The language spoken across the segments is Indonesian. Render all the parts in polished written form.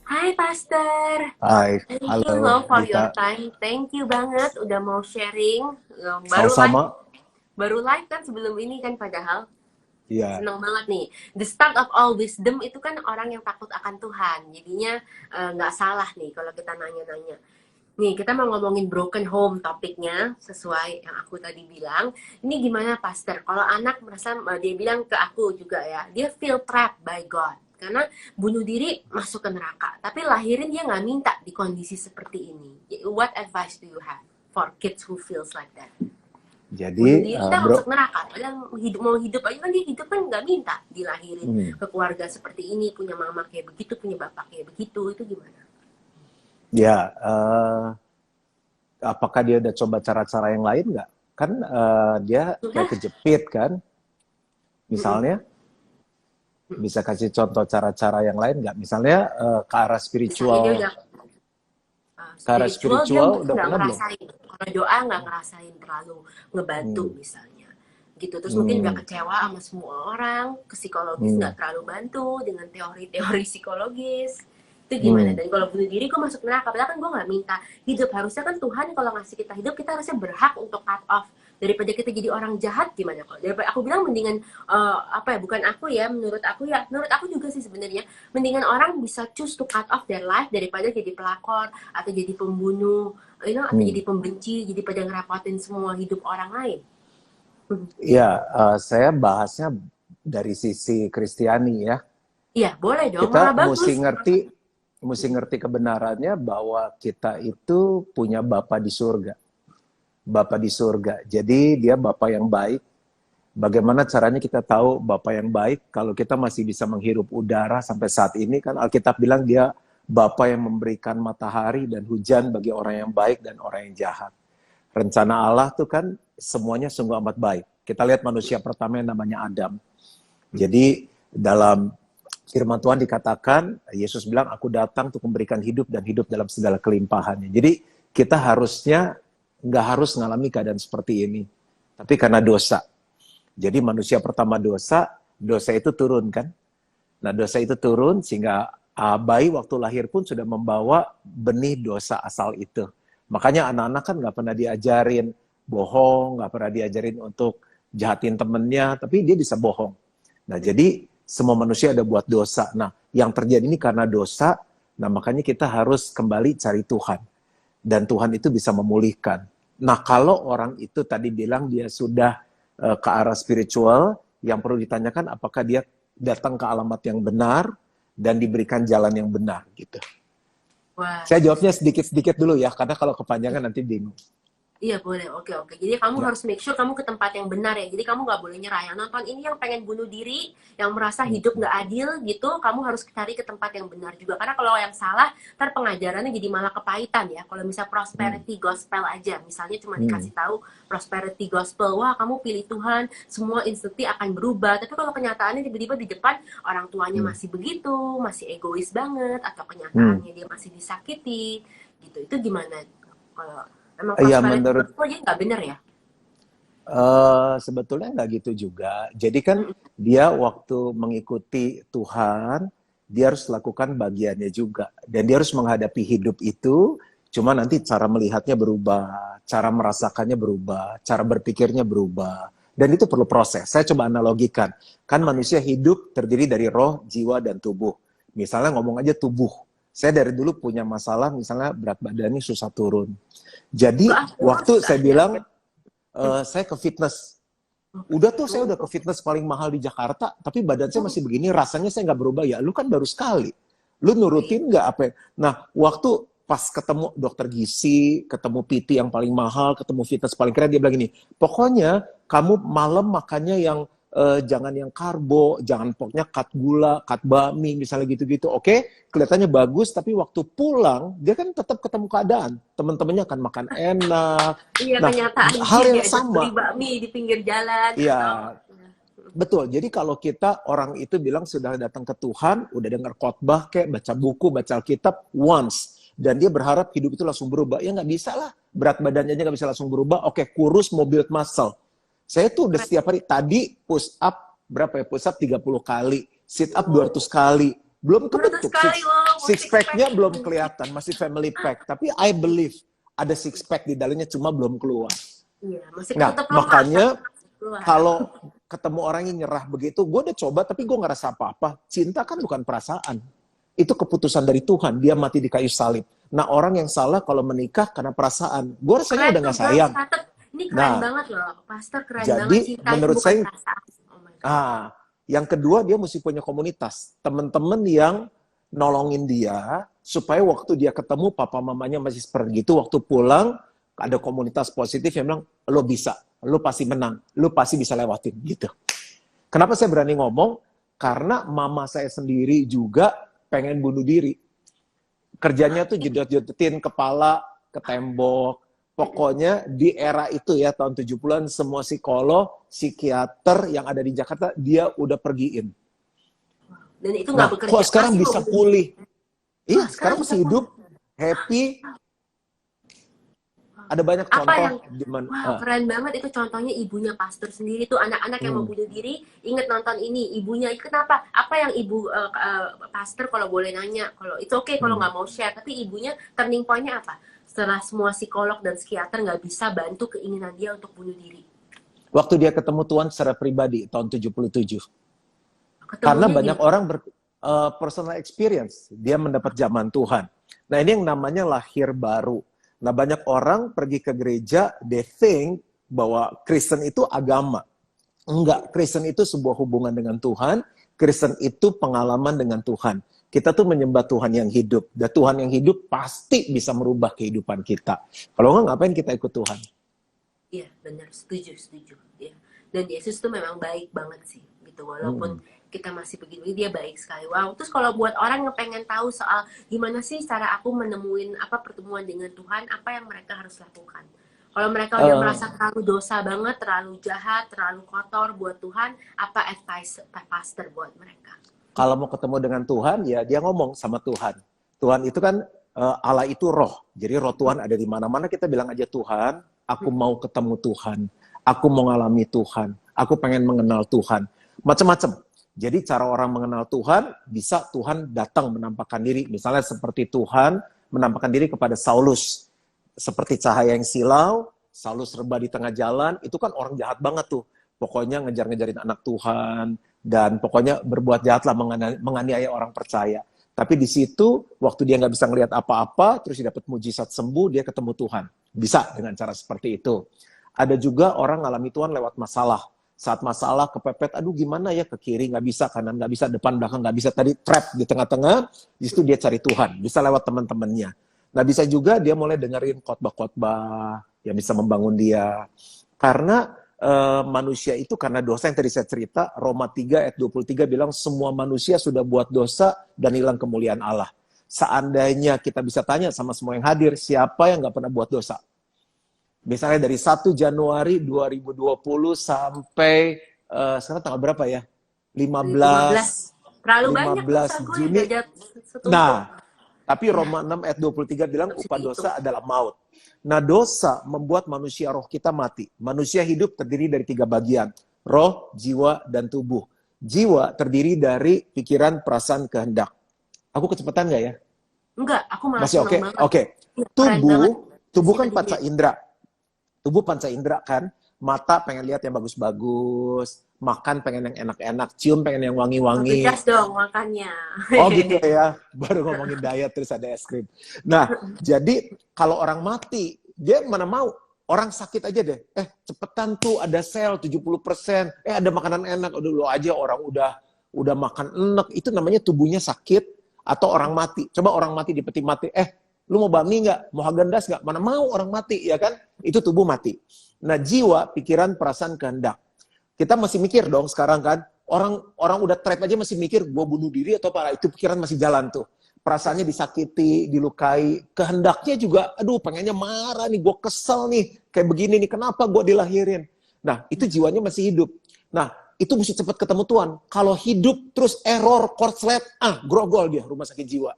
Hai Pastor, Hai, thank you halo loh for Dita. your time. Thank you banget udah mau sharing. Baru live, Sama-sama. baru live kan sebelum ini kan padahal. Iya, Senang banget nih. The start of all wisdom itu kan orang yang takut akan Tuhan. Jadinya nggak salah nih kalau kita nanya-nanya. Nih, kita mau ngomongin broken home topiknya, sesuai yang aku tadi bilang. Ini gimana, Pastor? Kalau anak merasa, dia bilang ke aku juga ya, dia feel trapped by God. Karena bunuh diri masuk ke neraka. Tapi lahirin dia nggak minta di kondisi seperti ini. What advice do you have for kids who feels like that? Bunuh jadi diri kan bro, masuk neraka. Padahal hidup, mau hidup aja kan dia hidup kan nggak minta dilahirin hmm, ke keluarga seperti ini, punya mama kayak begitu, punya bapak kayak begitu. Itu gimana? ya apakah dia udah coba cara-cara yang lain nggak? Kan dia kayak Sudah. kejepit kan, Mm-mm. misalnya bisa kasih contoh cara-cara yang lain nggak? Misalnya ke arah Misalnya dia spiritual, udah ke arah spiritual, dia spiritual mungkin udah nggak pernah belum? ngerasain, kalau doa nggak ngerasain terlalu ngebantu Hmm, misalnya gitu. Terus mungkin udah hmm, kecewa sama semua orang, ke psikologis hmm, nggak terlalu bantu dengan teori-teori psikologis. Itu gimana? hmm. Dan kalau bunuh diri gue masuk neraka, padahal kan gue nggak minta hidup. Harusnya kan Tuhan kalau ngasih kita hidup, kita harusnya berhak untuk cut off daripada kita jadi orang jahat. Gimana kalau daripada aku bilang mendingan apa ya, bukan aku ya, menurut aku ya, menurut aku juga sih sebenarnya mendingan orang bisa choose to cut off their life daripada jadi pelakor atau jadi pembunuh, atau Hmm. jadi pembenci, jadi pada ngerepotin semua hidup orang lain. Ya, saya bahasnya dari sisi Kristiani ya. Iya, boleh dong, malah Kita bagus. mesti ngerti kebenarannya bahwa kita itu punya Bapa di surga. Bapa di surga. Jadi dia Bapa yang baik. Bagaimana caranya kita tahu Bapa yang baik kalau kita masih bisa menghirup udara sampai saat ini, kan Alkitab bilang dia Bapa yang memberikan matahari dan hujan bagi orang yang baik dan orang yang jahat. Rencana Allah tuh kan semuanya sungguh amat baik. Kita lihat manusia pertama yang namanya Adam. Jadi dalam firman Tuhan dikatakan, Yesus bilang, aku datang untuk memberikan hidup dan hidup dalam segala kelimpahannya. Jadi kita harusnya nggak harus mengalami keadaan seperti ini. Tapi karena dosa. Jadi manusia pertama dosa itu turun kan. Nah dosa itu turun sehingga bayi waktu lahir pun sudah membawa benih dosa asal itu. Makanya anak-anak kan nggak pernah diajarin bohong, nggak pernah diajarin untuk jahatin temennya, tapi dia bisa bohong. Nah, jadi semua manusia ada buat dosa. Nah, yang terjadi ini karena dosa, nah makanya kita harus kembali cari Tuhan. Dan Tuhan itu bisa memulihkan. Nah, kalau orang itu tadi bilang dia sudah ke arah spiritual, yang perlu ditanyakan apakah dia datang ke alamat yang benar dan diberikan jalan yang benar gitu. Wah, Saya jawabnya sedikit-sedikit dulu ya, karena kalau kepanjangan nanti bingung. iya boleh, oke oke. Jadi kamu Ya. harus make sure kamu ke tempat yang benar ya. Jadi kamu nggak boleh nyerah. Yang nonton ini yang pengen bunuh diri, yang merasa hidup Hmm. nggak adil gitu, kamu harus cari ke tempat yang benar juga. Karena kalau yang salah, ntar pengajarannya jadi malah kepahitan ya. Kalau misal Hmm. prosperity gospel aja, misalnya cuma Hmm. dikasih tahu prosperity gospel, wah kamu pilih Tuhan, semua instantly akan berubah. Tapi kalau kenyataannya tiba-tiba di depan orang tuanya Hmm. masih begitu, masih egois banget, atau Hmm. kenyataannya dia masih disakiti, gitu. Itu gimana? Kalau emang Ya prosperity menurut gospel jadi nggak bener ya? sebetulnya nggak gitu juga. Jadi kan dia waktu mengikuti Tuhan, dia harus lakukan bagiannya juga. Dan dia harus menghadapi hidup itu, cuma nanti cara melihatnya berubah, cara merasakannya berubah, cara berpikirnya berubah. Dan itu perlu proses. Saya coba analogikan. Kan Oke. manusia hidup terdiri dari roh, jiwa, dan tubuh. Misalnya ngomong aja tubuh. Saya dari dulu punya masalah, misalnya berat badannya susah turun. Enggak, Jadi ah, kurus waktu nggak saya ada. bilang saya ke fitness. Saya udah Oh, ke fitness paling mahal di Jakarta, tapi badan saya masih begini, rasanya saya nggak berubah. Ya, lu kan baru sekali. Lu oh iya. nurutin nggak apa? Nah, waktu pas ketemu dokter gizi, ketemu PT yang paling mahal, ketemu fitness paling keren, dia bilang gini, pokoknya kamu malam makannya yang jangan yang karbo, jangan pokoknya cut gula, cut bami, misalnya gitu-gitu. Oke, kelihatannya bagus, tapi waktu pulang, dia kan tetap ketemu keadaan. Teman-temannya akan makan enak. Iya, Nah, kenyataan hal dia yang diajak beli sama, bakmi di pinggir jalan atau ya betul. Jadi kalau kita orang itu bilang sudah datang ke Tuhan, udah dengar khotbah kayak baca buku, baca Alkitab once, dan dia berharap hidup itu langsung berubah, ya nggak bisa lah. Berat badannya aja nggak bisa langsung berubah. Oke, kurus mau build muscle. Saya tuh udah setiap hari tadi push up berapa ya? Push up 30 kali, sit up oh, 200 kali. belum Betul kebentuk. sekali loh. Six pack-nya belum kelihatan, masih family pack. Tapi I believe ada six pack di dalamnya, cuma belum keluar. Iya, masih Nah, ketutup lemah. makanya Keluar. kalau ketemu orang yang nyerah begitu, gue udah coba tapi gue ngerasa apa-apa. Cinta kan bukan perasaan. Itu keputusan dari Tuhan. Dia mati di kayu salib. Nah, orang yang salah kalau menikah karena perasaan. Gue rasanya Keren udah tuh, gak sayang. Pastor. Ini keren Nah, banget loh. Pastor keren jadi banget. Cinta itu menurut bukan saya, perasaan. Oh my God. yang kedua dia mesti punya komunitas. Teman-teman yang nolongin dia, supaya waktu dia ketemu papa mamanya masih seperti itu, waktu pulang ada komunitas positif yang bilang, lo bisa, lo pasti menang, lo pasti bisa lewatin, gitu. Kenapa saya berani ngomong? Karena mama saya sendiri juga pengen bunuh diri. Kerjanya tuh jedot-jedotin kepala ke tembok. Pokoknya di era itu ya, tahun 70-an, semua psikolog, psikiater yang ada di Jakarta, dia udah pergiin. Dan itu Nah, nggak bekerja. kok sekarang Masih bisa mau pulih? Iya, Wah, sekarang bisa masih hidup, happy. Ada banyak Apa contoh. yang Wah, keren banget itu contohnya ibunya pastor sendiri tuh, anak-anak yang mau bunuh diri, inget nonton ini, ibunya itu kenapa? Apa yang ibu pastor kalau boleh nanya, kalau itu oke kalau nggak mau share, tapi ibunya turning point-nya apa? Setelah semua psikolog dan psikiater nggak bisa bantu keinginan dia untuk bunuh diri. Waktu dia ketemu Tuhan secara pribadi tahun 77. Ketemunya Karena banyak gimana? orang personal experience, dia mendapat zaman Tuhan. Nah, ini yang namanya lahir baru. Nah, banyak orang pergi ke gereja, they think bahwa Kristen itu agama. Enggak, Kristen itu sebuah hubungan dengan Tuhan, Kristen itu pengalaman dengan Tuhan. Kita tuh menyembah Tuhan yang hidup, dan Tuhan yang hidup pasti bisa merubah kehidupan kita. Kalau enggak, ngapain kita ikut Tuhan? Iya, benar, setuju. Ya. Dan Yesus tuh memang baik banget sih, gitu. Walaupun kita masih begini, dia baik sekali. Wow. Terus kalau buat orang yang pengen tahu soal gimana sih cara aku menemuin pertemuan dengan Tuhan, apa yang mereka harus lakukan? Kalau mereka udah merasa terlalu dosa banget, terlalu jahat, terlalu kotor buat Tuhan, apa advice pastor buat mereka? Kalau mau ketemu dengan Tuhan, ya dia ngomong sama Tuhan. Tuhan itu kan, Allah itu roh. Jadi roh Tuhan ada di mana-mana, kita bilang aja, Tuhan, aku mau ketemu Tuhan. Aku mau ngalami Tuhan. Aku pengen mengenal Tuhan. Macam-macam. Jadi cara orang mengenal Tuhan, bisa Tuhan datang menampakkan diri. Misalnya seperti Tuhan menampakkan diri kepada Saulus. Seperti cahaya yang silau, Saulus rebah di tengah jalan, itu kan orang jahat banget tuh. Pokoknya ngejar-ngejarin anak Tuhan, dan pokoknya berbuat jahatlah, menganiaya orang percaya. Tapi di situ, waktu dia nggak bisa ngelihat apa-apa, terus dia dapat mujizat sembuh, dia ketemu Tuhan. Bisa dengan cara seperti itu. Ada juga orang ngalami Tuhan lewat masalah. Saat masalah kepepet, aduh gimana ya, ke kiri nggak bisa, kanan nggak bisa, depan belakang nggak bisa, tadi trap di tengah-tengah, di situ dia cari Tuhan, bisa lewat teman-temannya. Nah, bisa juga dia mulai dengerin khotbah-khotbah yang bisa membangun dia. Karena manusia itu karena dosa yang tadi saya cerita, Roma 3 ayat 23 bilang semua manusia sudah buat dosa dan hilang kemuliaan Allah. Seandainya kita bisa tanya sama semua yang hadir, siapa yang nggak pernah buat dosa? Misalnya dari 1 Januari 2020 sampai sekarang tanggal berapa ya? 15 Terlalu banyak 15 dosa gue, Juni. udah setumpuk. Nah, tapi Roma 6 ayat 23 bilang upah dosa adalah maut. Nah, dosa membuat manusia roh kita mati. Manusia hidup terdiri dari 3 bagian. Roh, jiwa, dan tubuh. Jiwa terdiri dari pikiran, perasaan, kehendak. Aku kecepatan nggak ya? Enggak, aku malah Masih oke? seneng banget. Oke. Ya, keren banget. Tubuh kan panca indera. Tubuh panca indera kan, mata pengen lihat yang bagus-bagus, makan pengen yang enak-enak, cium pengen yang wangi-wangi. Gas dong makannya. Oh gitu ya, baru ngomongin diet terus ada es krim. Nah, jadi kalau orang mati, dia mana mau? Orang sakit aja deh, cepetan tuh ada sel 70%, ada makanan enak, udah lo aja orang udah makan enak, itu namanya tubuhnya sakit atau orang mati. Coba orang mati di peti mati, lu mau bakmi nggak? Mau Häagen-Dazs nggak? Mana mau orang mati, ya kan? Itu tubuh mati. Nah, jiwa, pikiran, perasaan, kehendak. Kita masih mikir dong sekarang kan, orang udah trap aja masih mikir, gue bunuh diri atau apa, itu pikiran masih jalan tuh. Perasaannya disakiti, dilukai, kehendaknya juga, aduh pengennya marah nih, gue kesel nih, kayak begini nih, kenapa gue dilahirin? Nah, itu jiwanya masih hidup. Nah, itu mesti cepat ketemu Tuhan. Kalau hidup terus error, korslet, grogol dia, rumah sakit jiwa.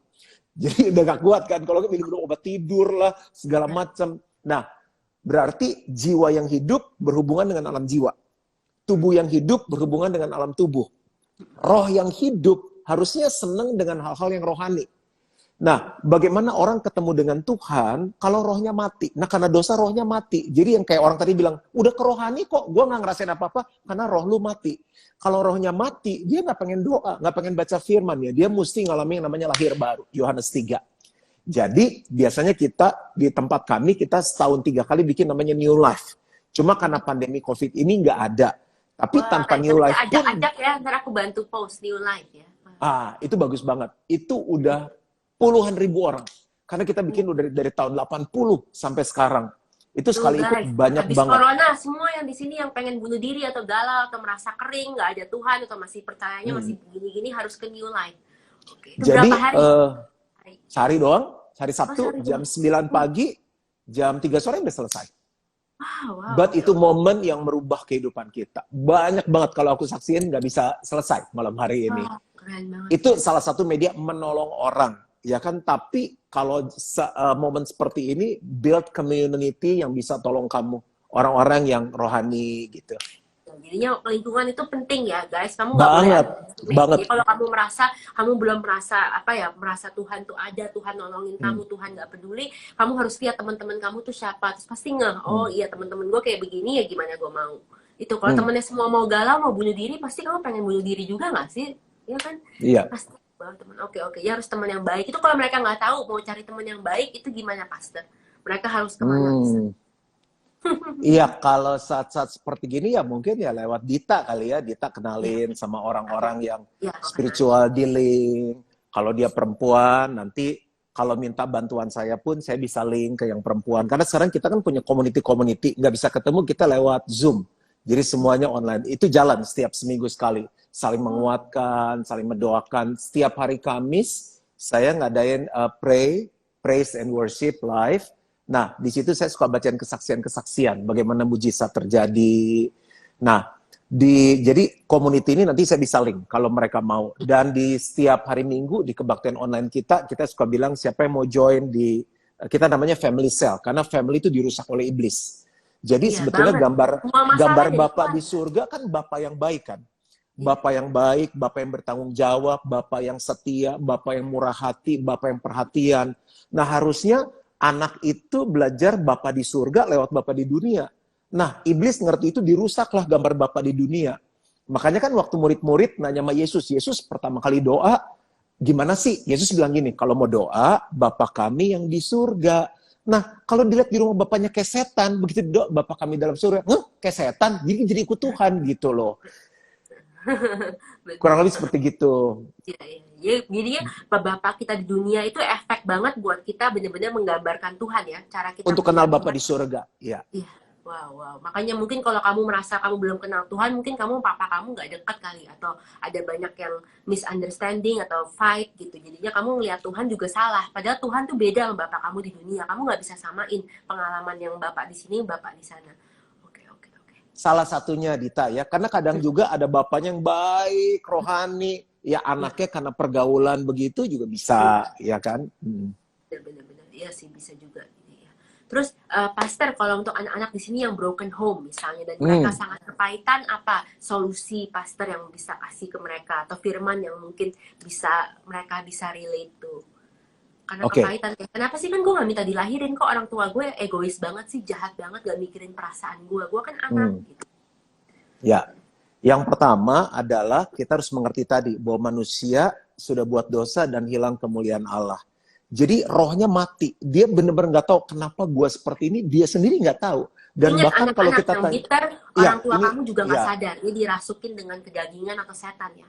Jadi udah gak kuat kan, kalau minum obat tidur lah, segala macam. Nah, berarti jiwa yang hidup berhubungan dengan alam jiwa. Tubuh yang hidup berhubungan dengan alam tubuh. Roh yang hidup harusnya senang dengan hal-hal yang rohani. Nah, bagaimana orang ketemu dengan Tuhan kalau rohnya mati? Nah, karena dosa rohnya mati. Jadi yang kayak orang tadi bilang, udah ke rohani kok, gue nggak ngerasain apa-apa karena roh lu mati. Kalau rohnya mati, dia nggak pengen doa, nggak pengen baca firman ya. Dia mesti ngalami yang namanya lahir baru, Yohanes 3. Jadi, biasanya kita di tempat kami, kita setahun 3 kali bikin namanya New Life. Cuma karena pandemi COVID ini nggak ada. Tapi tanpa New Life pun... Ajak ya, ntar aku bantu post New Life ya. Itu bagus banget. Itu udah puluhan ribu orang. Karena kita bikin udah dari tahun 80 sampai sekarang. Itu sekali ikut banyak habis banget. Corona, semua yang di sini yang pengen bunuh diri atau galau atau merasa kering, nggak ada Tuhan atau masih percayanya masih begini-gini harus ke New Life. Oke. Itu jadi berapa hari? Sehari doang, hari Sabtu jam 9 pagi, jam 3 sore udah selesai. Wow. But itu momen yang merubah kehidupan kita. Banyak banget kalau aku saksiin nggak bisa selesai malam hari ini. Keren banget. Itu salah satu media menolong orang. Ya kan, tapi kalau momen seperti ini build community yang bisa tolong kamu, orang-orang yang rohani gitu. Jadinya lingkungan itu penting ya guys, kamu nggak boleh. Jadi kalau kamu belum merasa Tuhan tuh ada, Tuhan nolongin kamu, Tuhan nggak peduli, kamu harus lihat teman-teman kamu tuh siapa, terus pasti iya teman-teman gue kayak begini ya, gimana gue mau. Itu kalau temennya semua mau galau, mau bunuh diri, pasti kamu pengen bunuh diri juga nggak sih? Iya kan? Iya. Pasti. Teman. Oke, ya harus teman yang baik. Itu kalau mereka nggak tahu mau cari teman yang baik itu gimana, Pastor? Mereka harus kemana? Iya, kalau saat-saat seperti gini ya mungkin ya lewat Dita kali ya. Dita kenalin sama orang-orang yang spiritual dealing. Kalau dia perempuan, nanti kalau minta bantuan saya pun saya bisa link ke yang perempuan. Karena sekarang kita kan punya community, nggak bisa ketemu, kita lewat Zoom. Jadi semuanya online. Itu jalan setiap seminggu sekali. Saling menguatkan, saling mendoakan. Setiap hari Kamis, saya ngadain praise and worship live. Nah, di situ saya suka bacain kesaksian-kesaksian. Bagaimana mujizat terjadi. Nah, jadi community ini nanti saya bisa link kalau mereka mau. Dan di setiap hari Minggu di kebaktian online kita suka bilang siapa yang mau join di, kita namanya family cell. Karena family itu dirusak oleh iblis. Jadi sebetulnya gambar Bapak di surga kan Bapak yang baik kan. Bapak yang baik, Bapak yang bertanggung jawab, Bapak yang setia, Bapak yang murah hati, Bapak yang perhatian. Nah harusnya anak itu belajar Bapak di surga lewat Bapak di dunia. Nah iblis ngerti itu, dirusaklah gambar Bapak di dunia. Makanya kan waktu murid-murid nanya sama Yesus pertama kali doa, gimana sih? Yesus bilang gini, kalau mau doa, Bapa kami yang di surga. Nah, kalau dilihat di rumah bapaknya kayak setan, begitu doa Bapak kami dalam surga, kayak setan, jadi ikut Tuhan gitu loh. Kurang lebih seperti gitu. Ya, jadinya Bapak kita di dunia itu efek banget buat kita benar-benar menggambarkan Tuhan ya, cara kita untuk kenal Bapak di surga. Iya. Wow. Makanya mungkin kalau kamu merasa kamu belum kenal Tuhan, mungkin papa kamu nggak dekat kali, atau ada banyak yang misunderstanding atau fight gitu. Jadinya kamu ngeliat Tuhan juga salah. Padahal Tuhan tuh beda sama Bapak kamu di dunia. Kamu nggak bisa samain pengalaman yang Bapak di sini, Bapak di sana. Oke. Salah satunya Dita ya, karena kadang juga ada bapaknya yang baik, rohani, ya anaknya karena pergaulan begitu juga bisa, ya kan? Benar-benar, iya sih bisa juga. Terus Pastor, kalau untuk anak-anak di sini yang broken home misalnya dan mereka sangat kepahitan, apa solusi Pastor yang bisa kasih ke mereka atau firman yang mungkin mereka bisa relate tuh? Karena kepahitan, kenapa sih, kan gue gak minta dilahirin kok, orang tua gue egois banget sih, jahat banget, gak mikirin perasaan gue kan anak gitu. Ya, yang pertama adalah kita harus mengerti tadi bahwa manusia sudah buat dosa dan hilang kemuliaan Allah. Jadi rohnya mati. Dia benar-benar nggak tahu kenapa gue seperti ini. Dia sendiri nggak tahu. Dan ingat, bahkan kalau kita tanya, orang tua kamu juga nggak sadar. Dia dirasukin dengan kedagingan atau setan ya.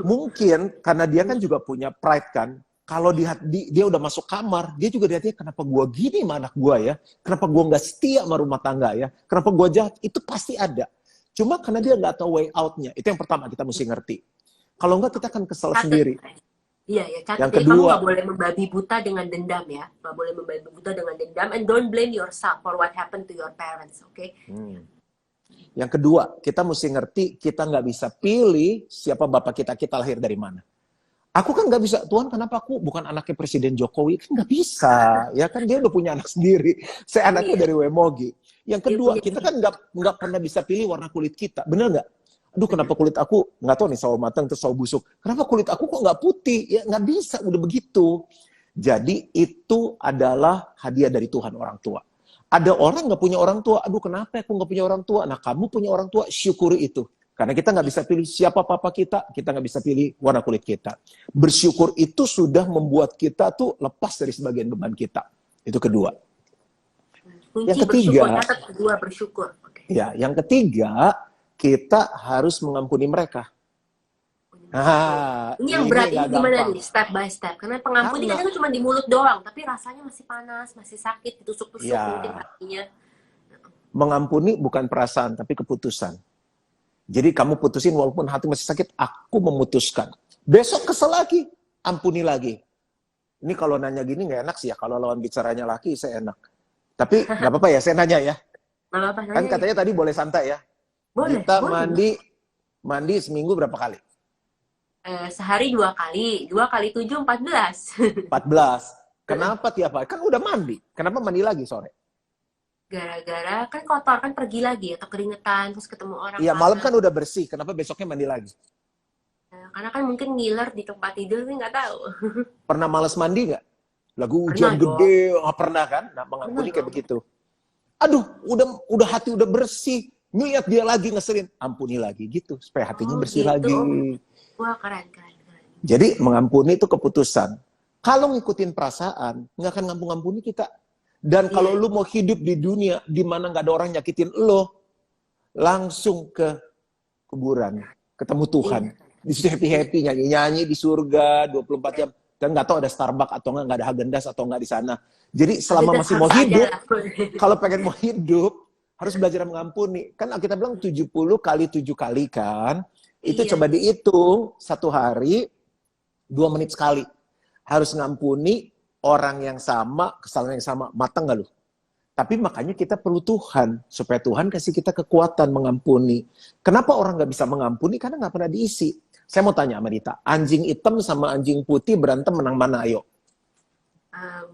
Mungkin karena dia kan juga punya pride kan. Kalau dia udah masuk kamar, dia juga lihatnya kenapa gue gini sama anak gue ya. Kenapa gue nggak setia sama rumah tangga ya. Kenapa gue jahat. Itu pasti ada. Cuma karena dia nggak tahu way out-nya. Itu yang pertama kita mesti ngerti. Kalau nggak kita akan kesel sendiri. Iya, catat. Jadi kamu nggak boleh membabi buta dengan dendam ya. Nggak boleh membabi buta dengan dendam. And don't blame yourself for what happened to your parents, oke? Yang kedua, kita mesti ngerti kita nggak bisa pilih siapa bapak kita lahir dari mana. Aku kan nggak bisa, Tuhan kenapa aku bukan anaknya Presiden Jokowi? Kan nggak bisa, ya kan dia udah punya anak sendiri. Saya anaknya dari Wemogi. Yang kedua, kita kan nggak pernah bisa pilih warna kulit kita, bener nggak? Aduh, kenapa kulit aku, nggak tahu nih, sawo matang terus sawo busuk. Kenapa kulit aku kok nggak putih? Ya nggak bisa, udah begitu. Jadi itu adalah hadiah dari Tuhan orang tua. Ada orang nggak punya orang tua, aduh kenapa aku nggak punya orang tua? Nah kamu punya orang tua, syukuri itu. Karena kita nggak bisa pilih siapa papa kita nggak bisa pilih warna kulit kita. Bersyukur itu sudah membuat kita tuh lepas dari sebagian beban kita. Itu kedua. Kunci Yang ketiga, bersyukur, catat kedua bersyukur. Oke. ya, yang ketiga kita harus mengampuni mereka. Nah, Ini yang berat ini nggak gimana gampang. nih, step by step? Karena pengampun ini Karena, kadang cuma di mulut doang, tapi rasanya masih panas, masih sakit, ditusuk-tusuk mungkin ya, hatinya. mengampuni bukan perasaan, tapi keputusan. Jadi kamu putusin walaupun hati masih sakit, aku memutuskan. Besok kesel lagi, ampuni lagi. Ini kalau nanya gini nggak enak sih ya, kalau lawan bicaranya laki saya enak. Tapi nggak apa-apa ya, saya nanya ya. Nggak apa-apa, Kan nanya ya. katanya tadi boleh santai ya. Boleh, Kita boleh. mandi seminggu berapa kali? Sehari 2 kali, 2 kali 7, 14. 14. Kenapa tiap hari? Kan udah mandi. Kenapa mandi lagi sore? Gara-gara kan kotor, kan pergi lagi atau keringetan, terus ketemu orang Iya, malam panas. kan udah bersih. Kenapa besoknya mandi lagi? Karena kan mungkin ngiler di tempat tidur sih nggak tahu. Pernah males mandi nggak? Lagu Pernah hujan dong. gede, nggak pernah kan? Nah, Pernah mengampuni kayak dong. begitu. Aduh, udah hati udah bersih. Ngeliat dia lagi ngeselin, ampuni lagi gitu supaya hatinya Oh bersih gitu. lagi. Wah keren, keren, keren. Jadi mengampuni itu keputusan. Kalau ngikutin perasaan, nggak akan ngampuni kita. Dan kalau Iya. lu mau hidup di dunia di mana nggak ada orang nyakitin lo, langsung ke kuburan, ketemu Tuhan. Di situ happy-happy, nyanyi-nyanyi di surga 24 jam. Dan nggak tahu ada Starbucks atau nggak ada Häagen-Dazs atau nggak di sana. Jadi selama Ada masih mau harus ada hidup, lah. kalau pengen mau hidup, harus belajar mengampuni. Kan kita bilang 70 kali 7 kali kan. Itu Iya. coba dihitung, satu hari, 2 menit sekali. Harus ngampuni orang yang sama, kesalahan yang sama. Matang nggak lu? Tapi makanya kita perlu Tuhan, supaya Tuhan kasih kita kekuatan mengampuni. Kenapa orang nggak bisa mengampuni? Karena nggak pernah diisi. Saya mau tanya sama Dita, anjing hitam sama anjing putih berantem menang mana? Ayo.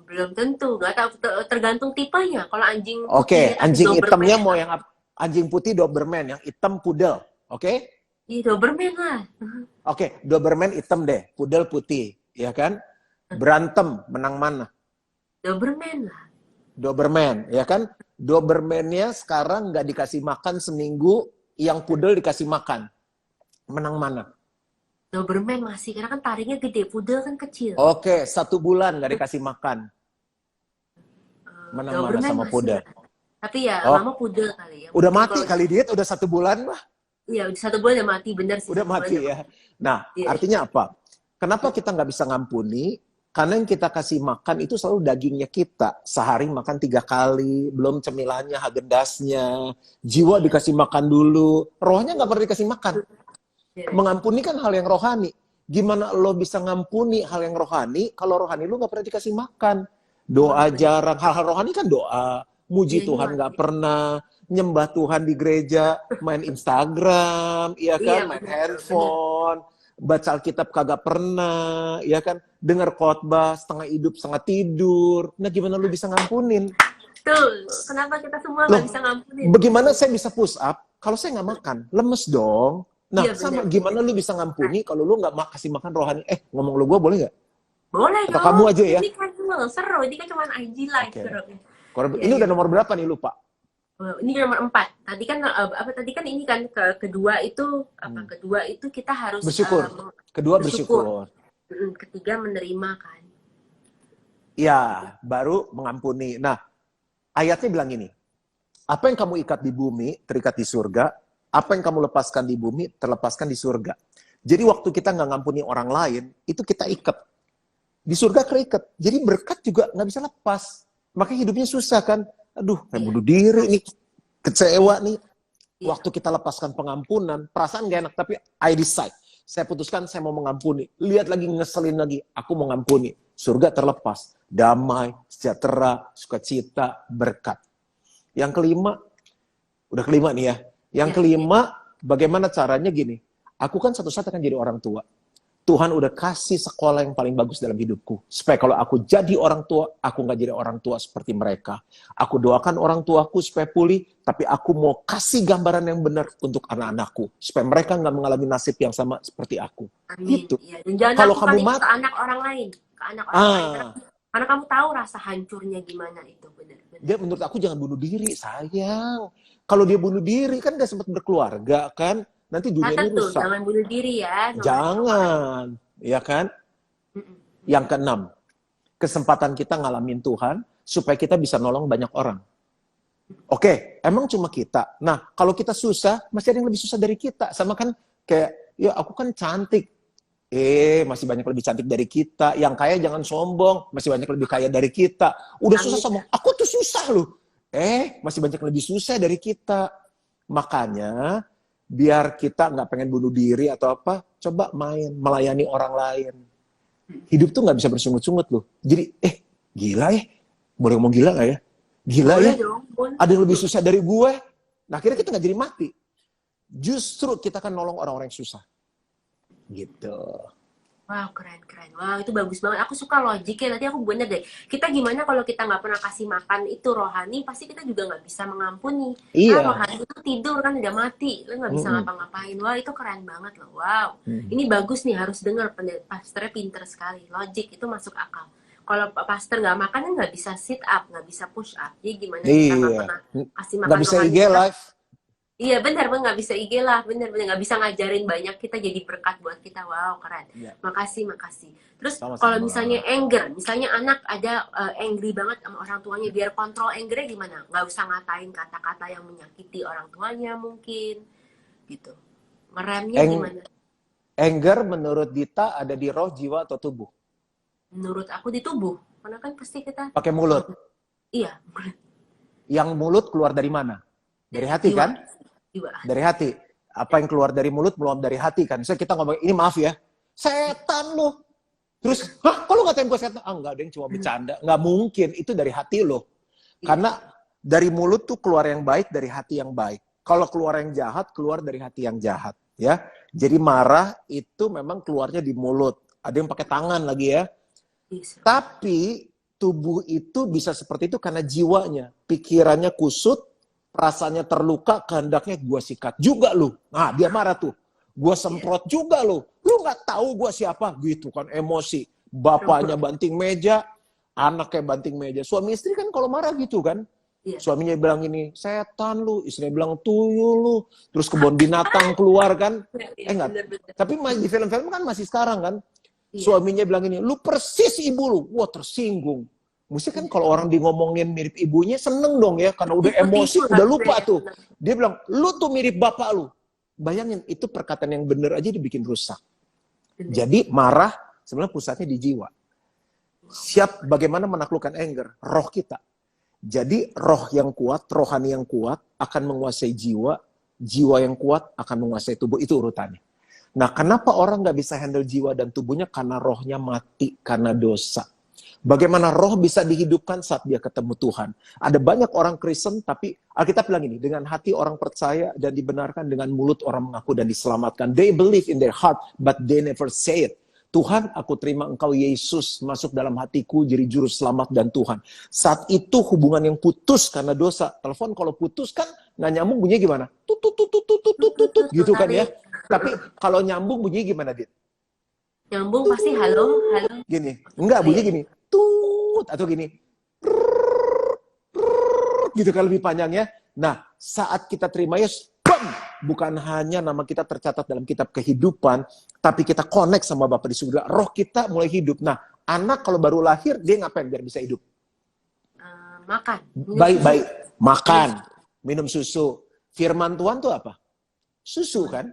Belum tentu, nggak tahu, tergantung tipenya. Kalau anjing Oke, putih, anjing Doberman hitamnya ya. mau yang apa? Anjing putih Doberman, yang hitam pudel. Oke? Iya, Doberman lah. Oke, Doberman hitam deh, pudel putih, ya kan? Berantem menang mana? Doberman lah. Doberman, ya kan? Dobermannya sekarang nggak dikasih makan seminggu, yang pudel dikasih makan. Menang mana? Doberman masih, karena kan taringnya gede, pudel kan kecil. Oke, 1 bulan nggak dikasih makan. Menang mana Doberman sama masih pudel? lah. Tapi ya, Oh, lama pudel kali ya. udah Mungkin mati kalau- kali dia, udah 1 bulan lah. Iya, udah 1 bulan udah mati, bener sih. Udah 1 bulan mati udah ya. Nah, Iya. artinya apa? Kenapa kita nggak bisa ngampuni? Karena yang kita kasih makan itu selalu dagingnya kita. Sehari makan 3 kali, belum cemilannya, Häagen-Dazsnya. Jiwa dikasih makan dulu. Rohnya nggak pernah dikasih makan. Iya. Mengampuni kan hal yang rohani. Gimana lo bisa ngampuni hal yang rohani kalau rohani lo nggak pernah dikasih makan? Doa jarang. Hal-hal rohani kan doa. Muji Iya, Tuhan iya. nggak pernah. Nyembah Tuhan di gereja. Main Instagram. Iya kan? Iya, Main benar, handphone. Baca Alkitab kagak pernah. Iya kan? Dengar khotbah setengah hidup setengah tidur. Nah gimana lo bisa ngampunin? Betul. Kenapa kita semua Loh, nggak bisa ngampunin? Bagaimana saya bisa push up kalau saya nggak makan? Lemes dong. Nah, Iya, sama benar. gimana lu bisa ngampuni kalau lu nggak kasih makan rohani? Ngomong lu gue boleh nggak? Boleh Atau dong. kamu aja ya? Ini kan seru. Ini kan cuma IG live. Oke. Seru. Ini Iya, udah iya. nomor berapa nih lupa? Ini nomor 4. Tadi kan tadi kan ini kan kedua itu apa? Kedua itu kita harus Bersyukur. Kedua bersyukur. Ketiga menerima kan. Ya, baru mengampuni. Nah, ayatnya bilang ini. Apa yang kamu ikat di bumi, terikat di surga. Apa yang kamu lepaskan di bumi, terlepaskan di surga. Jadi waktu kita nggak ngampuni orang lain, itu kita ikat. Di surga keikat. Jadi berkat juga nggak bisa lepas. Makanya hidupnya susah kan. Aduh, kayak bunuh diri nih. Kecewa nih. Iya. Waktu kita lepaskan pengampunan, perasaan gak enak. Tapi I decide. Saya putuskan saya mau mengampuni. Lihat lagi, ngeselin lagi. Aku mau ngampuni. Surga terlepas. Damai, sejahtera, sukacita, berkat. Yang kelima, udah kelima nih ya. Yang kelima, bagaimana caranya gini. Aku kan satu saat akan jadi orang tua. Tuhan udah kasih sekolah yang paling bagus dalam hidupku. Supaya kalau aku jadi orang tua, aku nggak jadi orang tua seperti mereka. Aku doakan orang tuaku supaya pulih, tapi aku mau kasih gambaran yang benar untuk anak-anakku. Supaya mereka nggak mengalami nasib yang sama seperti aku. Amin. Gitu. Ya, dan jangan Kalau lakukan kamu itu mati, ke anak orang lain. Ke anak orang lain. Karena kamu tahu rasa hancurnya gimana itu. Benar-benar. dia menurut aku jangan bunuh diri, sayang. Kalau dia bunuh diri, kan nggak sempat berkeluarga, kan? Nanti Nah, dunia ini tentu, rusak. jangan bunuh diri ya. Jangan. Ya kan? Yang keenam, kesempatan kita ngalamin Tuhan supaya kita bisa nolong banyak orang. Oke, emang cuma kita. Nah, kalau kita susah, masih ada yang lebih susah dari kita. Sama kan kayak, ya aku kan cantik. Masih banyak lebih cantik dari kita. Yang kaya jangan sombong, masih banyak lebih kaya dari kita. Udah susah sombong, aku tuh susah loh. Masih banyak lebih susah dari kita. Makanya, biar kita nggak pengen bunuh diri atau apa, coba melayani orang lain. Hidup tuh nggak bisa bersungut-sungut loh. Jadi, gila ya? Boleh ngomong gila nggak ya? Gila boleh ya? Dong. Ada yang lebih susah dari gue. Nah, akhirnya kita nggak jadi mati. Justru kita kan nolong orang-orang yang susah. Gitu. Wow, keren. Wow, itu bagus banget. Aku suka logiknya. Nanti aku bener deh. Kita gimana kalau kita nggak pernah kasih makan itu rohani, pasti kita juga nggak bisa mengampuni. Iya. Karena rohani itu tidur kan udah mati. Lo nggak bisa ngapa-ngapain. Wah, itu keren banget loh. Wow. Ini bagus nih, harus dengar. Pastornya pinter sekali. Logik itu masuk akal. Kalau pastor nggak makan, kan nggak bisa sit up, nggak bisa push up. Jadi gimana kita nggak pernah kasih makan nggak bisa rohani IG live. Iya benar, nggak bisa IG lah, benar nggak bisa ngajarin banyak, kita jadi berkat buat kita. Wow, keren. Ya. Makasih. Terus Sama-sama. kalau misalnya anger, misalnya anak ada angry banget sama orang tuanya, biar kontrol angernya gimana? Nggak usah ngatain kata-kata yang menyakiti orang tuanya mungkin, gitu. Ngeremnya gimana? Anger menurut Dita ada di roh, jiwa, atau tubuh? Menurut aku di tubuh, karena kan pasti kita pakai mulut. Iya. Yang mulut keluar dari mana? Dari hati Jiwa. kan? Jiwa. Dari hati. Apa yang keluar dari mulut belum dari hati kan? Misalnya kita ngomong, ini maaf ya, setan lo. Terus, kok lu ngatain gue setan? Enggak, ada yang cuma bercanda. Nggak mungkin, itu dari hati lo. Karena dari mulut tuh keluar yang baik, dari hati yang baik. Kalau keluar yang jahat, keluar dari hati yang jahat. Ya, jadi marah itu memang keluarnya di mulut. Ada yang pakai tangan lagi ya. Tapi tubuh itu bisa seperti itu karena jiwanya, pikirannya kusut, perasaannya terluka, kehendaknya gue sikat juga lu. Nah, dia marah tuh. Gue semprot juga lu. Lu nggak tahu gue siapa? Gitu kan, emosi. Bapaknya banting meja, anaknya banting meja. Suami istri kan kalau marah gitu kan. Suaminya bilang ini, setan lu. Istrinya bilang, tuyul lu. Terus kebun binatang keluar kan. Enggak. Tapi di film-film kan masih sekarang kan. Suaminya bilang ini, lu persis ibu lu. Wah, tersinggung. Mesti kan kalau orang di ngomongin mirip ibunya, seneng dong ya. Karena udah emosi, udah lupa tuh. Dia bilang, lu tuh mirip bapak lu. Bayangin, itu perkataan yang bener aja dibikin rusak. Jadi marah, sebenarnya pusatnya di jiwa. Siap bagaimana menaklukkan anger? Roh kita. Jadi roh yang kuat, rohani yang kuat akan menguasai jiwa. Jiwa yang kuat akan menguasai tubuh. Itu urutannya. Nah, kenapa orang nggak bisa handle jiwa dan tubuhnya? Karena rohnya mati, karena dosa. Bagaimana roh bisa dihidupkan saat dia ketemu Tuhan? Ada banyak orang Kristen, tapi Alkitab bilang ini, dengan hati orang percaya dan dibenarkan, dengan mulut orang mengaku dan diselamatkan. They believe in their heart, but they never say it. Tuhan, aku terima Engkau Yesus masuk dalam hatiku, jadi juru selamat dan Tuhan. Saat itu hubungan yang putus karena dosa. Telepon kalau putus kan nggak nyambung, bunyinya gimana? Tut, gitu kan ya. Tapi kalau nyambung bunyinya gimana, Dit? Nyambung pasti halo. Gini. Enggak, bunyinya gini. Tut, atau gini. Gitu kan lebih panjangnya. Nah, saat kita terima Yesus, bukan hanya nama kita tercatat dalam kitab kehidupan, tapi kita connect sama Bapa di surga. Roh kita mulai hidup. Nah, anak kalau baru lahir, dia ngapain biar bisa hidup? Makan. Baik. Makan. Minum susu. Firman Tuhan tuh apa? Susu kan?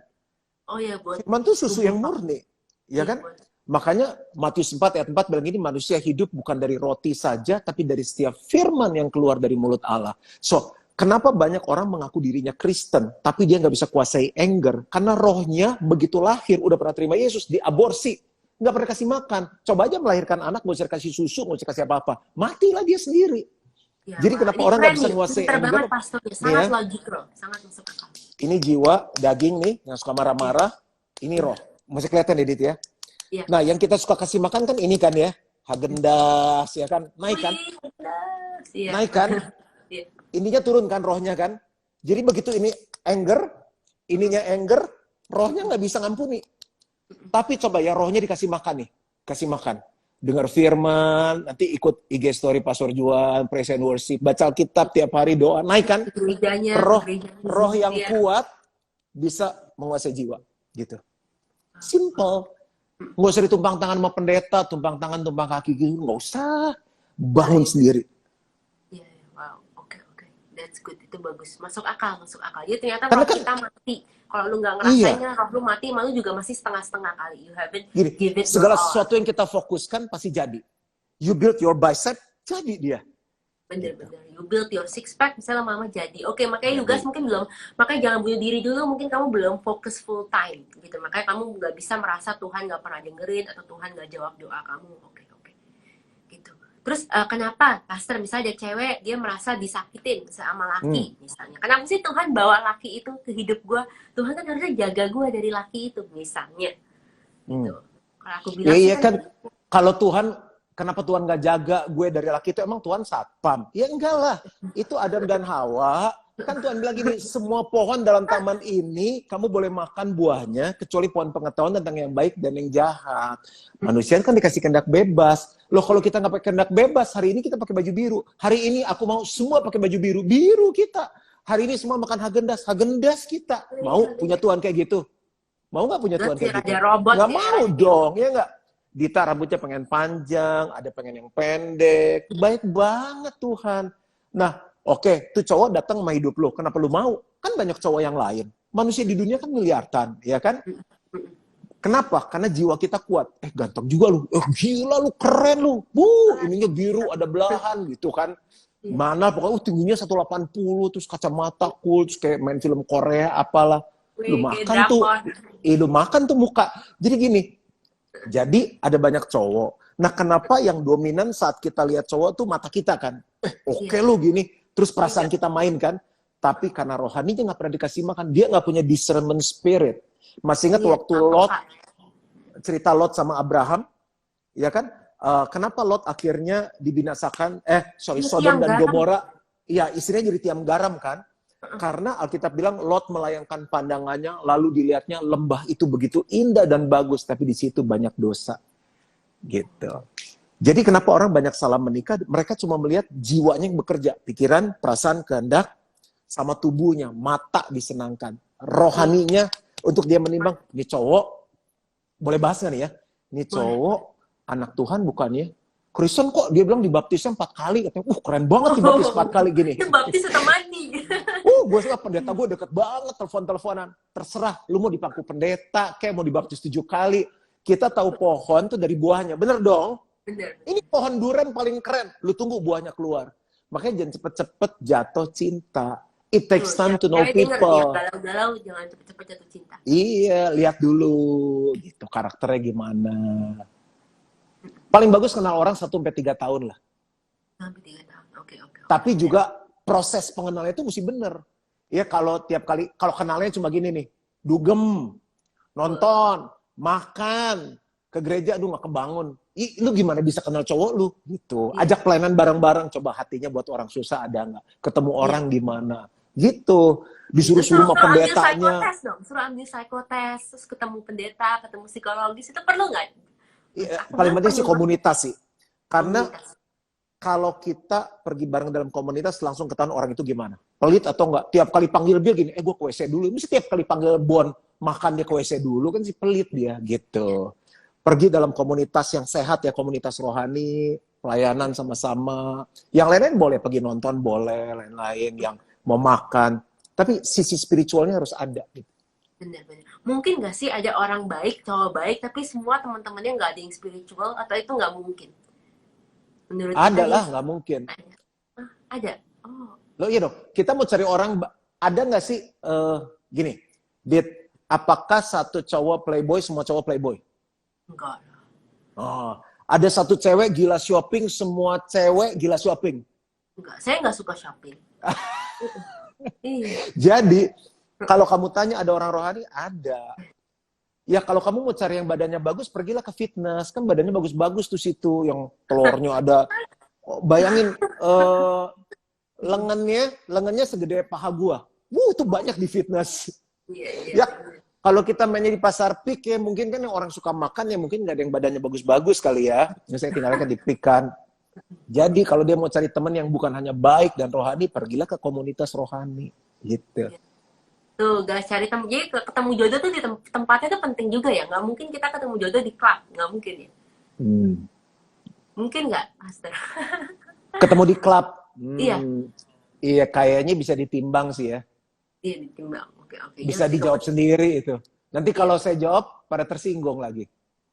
Oh ya, buat. Firman tuh susu yang murni. Ya kan? Makanya Matius 4 ayat 4 bilang ini, manusia hidup bukan dari roti saja, tapi dari setiap firman yang keluar dari mulut Allah. So, kenapa banyak orang mengaku dirinya Kristen, tapi dia nggak bisa kuasai anger? Karena rohnya begitu lahir, udah pernah terima Yesus, diaborsi. Nggak pernah kasih makan. Coba aja melahirkan anak, nggak usah kasih susu, nggak usah kasih apa-apa. Matilah dia sendiri. Ya, jadi kenapa orang nggak bisa kuasai anger? Banget, pastornya. Sangat logik loh. Sangat masuk akal. Ini jiwa, daging nih, yang suka marah-marah. Ini roh. Masih kelihatan, Edit ya? Iya. Nah, yang kita suka kasih makan kan ini kan ya, Häagen-Dazs ya kan, naik kan, Iya. naik kan, Iya. ininya turun kan rohnya kan. Jadi begitu ini anger, ininya anger, rohnya nggak bisa ngampuni. Tapi coba ya rohnya dikasih makan nih, kasih makan. Dengar firman, nanti ikut IG story Pastor Juan, praise and worship, baca Alkitab tiap hari, doa, naik kan. Gerejanya, Roh yang iya. kuat bisa menguasai jiwa, gitu. Simple. Nggak usah ditumpang tangan sama pendeta, tumpang tangan, tumpang kaki gitu, nggak usah. Bangun sendiri. Iya, wow, oke, that's good, itu bagus, masuk akal. Jadi ternyata Karena roh kan, kita mati. Kalau lu nggak iya, ngerasainnya, roh lu mati, malu juga masih setengah-setengah kali. You haven't gini, give it your segala all. sesuatu yang kita fokuskan pasti jadi. You build your bicep, jadi dia. Bener. You build your six pack, misalnya mama jadi. Oke, makanya Jadi. Yugas mungkin belum, makanya jangan bunuh diri dulu, mungkin kamu belum fokus full time, gitu. Makanya kamu nggak bisa merasa Tuhan nggak pernah dengerin, atau Tuhan nggak jawab doa kamu. Oke. Gitu. Terus kenapa, Pastor, misalnya ada cewek, dia merasa disakitin sama laki, misalnya. Kenapa sih Tuhan bawa laki itu ke hidup gue? Tuhan kan harusnya jaga gue dari laki itu, misalnya. Gitu. Kalau aku bilang Iya kan, kan, kalau Tuhan, kenapa Tuhan nggak jaga gue dari laki itu? Emang Tuhan satpam? Ya enggak lah, itu Adam dan Hawa. Kan Tuhan bilang gini, semua pohon dalam taman ini, kamu boleh makan buahnya, kecuali pohon pengetahuan tentang yang baik dan yang jahat. Manusia kan dikasih kehendak bebas. Loh kalau kita nggak pakai kehendak bebas, hari ini kita pakai baju biru. Hari ini aku mau semua pakai baju biru. Biru kita. Hari ini semua makan Häagen-Dazs kita. Mau punya Tuhan kayak gitu? Mau nggak punya Tuhan kayak gitu? Nggak mau dong, ya nggak? Dita rambutnya pengen panjang, ada pengen yang pendek. Baik banget Tuhan. Nah, oke, tuh cowok datang sama hidup lo. Kenapa lo mau? Kan banyak cowok yang lain. Manusia di dunia kan miliaran, ya kan? Kenapa? Karena jiwa kita kuat. Ganteng juga lu. Gila lu, keren lu. Ininya biru, ada belahan gitu kan. Mana pokoknya tingginya 180, terus kacamata cool, terus kayak main film Korea apalah. Lu makan tuh muka. Jadi gini, jadi ada banyak cowok. Nah kenapa yang dominan saat kita lihat cowok tuh mata kita kan? Oke lu gini. Terus perasaan kita main kan? Tapi karena rohaninya nggak pernah dikasih makan. Dia nggak punya discernment spirit. Masih ingat waktu Lot, cerita Lot sama Abraham? Ya kan? Kenapa Lot akhirnya dibinasakan? Sodom dan Gomora. Iya, istrinya jadi tiang garam kan? Karena Alkitab bilang Lot melayangkan pandangannya, lalu dilihatnya lembah itu begitu indah dan bagus, tapi di situ banyak dosa. Gitu. Jadi kenapa orang banyak salah menikah? Mereka cuma melihat jiwanya yang bekerja, pikiran, perasaan, kehendak, sama tubuhnya, mata disenangkan. Rohaninya untuk dia menimbang, ini cowok, boleh bahas nggak nih ya? Ini cowok, anak Tuhan bukannya? Kristen kok dia bilang dibaptisnya 4 kali, katanya, keren banget dibaptis 4 kali gini. Itu baptis atau mandi? Gue suka pendeta gue deket banget, telepon-teleponan. Terserah, lu mau dipaku pendeta, kayak mau dibaptis 7 kali. Kita tahu pohon tuh dari buahnya, bener dong? Bener. Ini pohon durian paling keren, lu tunggu buahnya keluar. Makanya jangan cepet-cepet jatuh cinta. It takes time to know people. Galau-galau, jangan cepet-cepet jatuh cinta. Iya, lihat dulu gitu karakternya gimana. Paling bagus kenal orang 1-3 tahun lah. Sampai 3 tahun. Oke. Tapi juga proses pengenalannya itu mesti bener. Ya kalau tiap kali, kalau kenalnya cuma gini nih, dugem, nonton, makan, ke gereja, aduh gak kebangun. Lu gimana bisa kenal cowok lu? Gitu. Ajak pelayanan bareng-bareng, coba hatinya buat orang susah ada nggak? Ketemu orang gimana? Gitu. Disuruh-suruh sama pendetanya. Suruh ambil psikotes, terus ketemu pendeta, ketemu psikologis, itu perlu nggak? Paling penting sih komunitas sih. Karena kalau kita pergi bareng dalam komunitas, langsung ketahuan orang itu gimana. Pelit atau enggak. Tiap kali panggil Bill gini, gue ke WC dulu. Mesti tiap kali panggil Bon, makan dia ke WC dulu, kan sih pelit dia, gitu. Pergi dalam komunitas yang sehat ya, komunitas rohani, pelayanan sama-sama. Yang lain-lain boleh, pergi nonton boleh, lain-lain yang mau makan. Tapi sisi spiritualnya harus ada. Gitu. Bener. Mungkin nggak sih ada orang baik, cowok baik, tapi semua teman-temannya nggak ada yang spiritual, atau itu nggak mungkin? Menurut ada lah, nggak mungkin. Ada. Oh. Loh iya dong, kita mau cari orang, ada nggak sih, gini, Dit, apakah satu cowok playboy, semua cowok playboy? Enggak. Oh, ada satu cewek gila shopping, semua cewek gila shopping? Enggak, saya nggak suka shopping. Jadi, kalau kamu tanya ada orang rohani, ada. Ya kalau kamu mau cari yang badannya bagus, pergilah ke fitness. Kan badannya bagus-bagus tuh situ, yang telurnya ada. Oh, bayangin lengannya segede paha gua. Tuh banyak di fitness. Iya, iya. Ya, kalau kita mainnya di pasar pik ya, mungkin kan yang orang suka makan ya mungkin nggak ada yang badannya bagus-bagus kali ya. Saya tinggalnya kan di pik kan. Jadi kalau dia mau cari teman yang bukan hanya baik dan rohani, pergilah ke komunitas rohani. Gitu. Tuh, guys, cari temu. Jadi ketemu jodoh tuh di tempatnya tuh penting juga ya. Nggak mungkin kita ketemu jodoh di klub. Nggak mungkin ya. Mungkin nggak, Pastor? Ketemu di klub. Iya. Iya, kayaknya bisa ditimbang sih ya. Iya, ditimbang. Oke. Bisa dijawab sendiri itu. Nanti kalau saya jawab, pada tersinggung lagi.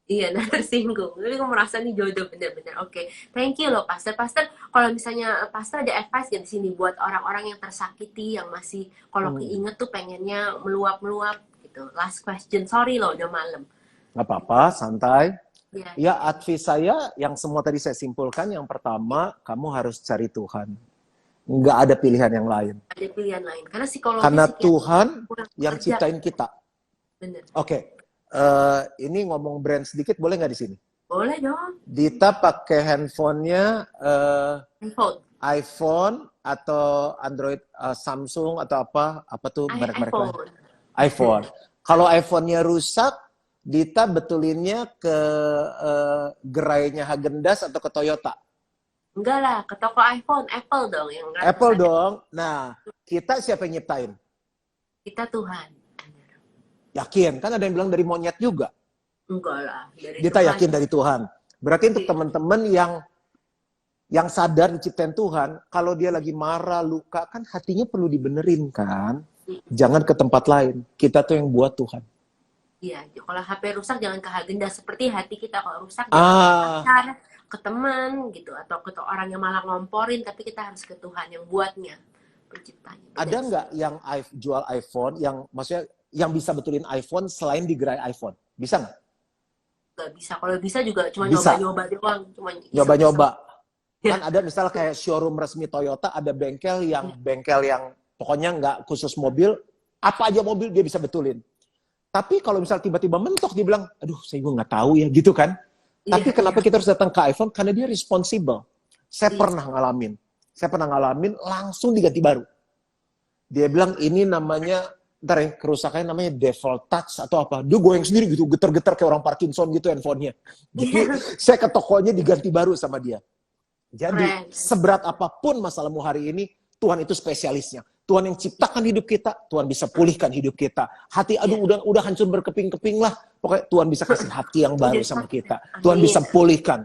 Iya, nah tersinggung. Jadi aku merasa nih jodoh bener-bener. Oke, thank you loh, Pastor. Pastor, kalau misalnya Pastor ada advice ya di sini buat orang-orang yang tersakiti, yang masih kalau keinget tuh pengennya meluap-meluap gitu. Last question. Sorry loh, udah malam. Nggak apa-apa, santai. Ya. Ya, advice saya yang semua tadi saya simpulkan, yang pertama, kamu harus cari Tuhan. Nggak ada pilihan yang lain. Ada pilihan lain. Karena psikologi Karena Tuhan yang kerja. ciptain kita. Bener. Oke. Ini ngomong brand sedikit, boleh nggak di sini? Boleh dong. Dita pakai handphonenya iPhone atau Android, Samsung atau apa tuh merek-merek lain? iPhone. Kalau iPhone-nya rusak, Dita betulinnya ke gerainya Häagen-Dazs atau ke Toyota? Enggak lah, ke toko iPhone, Apple dong yang Apple dong. Nah, kita siapa yang nyiptain? Kita Tuhan. Yakin? Kan ada yang bilang dari monyet juga. Enggak lah. Dita yakin dari Tuhan. Berarti untuk teman-teman yang sadar diciptain Tuhan, kalau dia lagi marah, luka, kan hatinya perlu dibenerin kan? Jangan ke tempat lain. Kita tuh yang buat Tuhan. Iya, kalau HP rusak jangan ke Häagen-Dazs. Seperti hati kita kalau rusak jangan ke pacar, ke teman gitu, atau ke orang yang malah ngomporin, tapi kita harus ke Tuhan yang buatnya, penciptanya. Ada nggak yang jual iPhone, yang maksudnya yang bisa betulin iPhone selain di gerai iPhone? Bisa nggak? Nggak bisa. Kalau bisa juga cuma bisa. nyoba-nyoba doang. Nyoba-nyoba. Kan ada misalnya kayak showroom resmi Toyota, ada bengkel yang pokoknya nggak khusus mobil, apa aja mobil dia bisa betulin. Tapi kalau misalnya tiba-tiba mentok, dia bilang, aduh saya juga nggak tahu ya, gitu kan. Tapi kenapa kita harus datang ke iPhone? Karena dia responsible. Saya pernah ngalamin, langsung diganti baru. Dia bilang, ini namanya, ntar ya, kerusakannya namanya default touch atau apa. Dia goyang sendiri gitu, getar-getar kayak orang Parkinson gitu handphonenya. Jadi saya ke tokonya diganti baru sama dia. Jadi seberat apapun masalahmu hari ini, Tuhan itu spesialisnya. Tuhan yang ciptakan hidup kita, Tuhan bisa pulihkan hidup kita. Hati udah hancur berkeping-keping lah. Pokoknya Tuhan bisa kasih hati yang baru sama kita. Tuhan bisa pulihkan.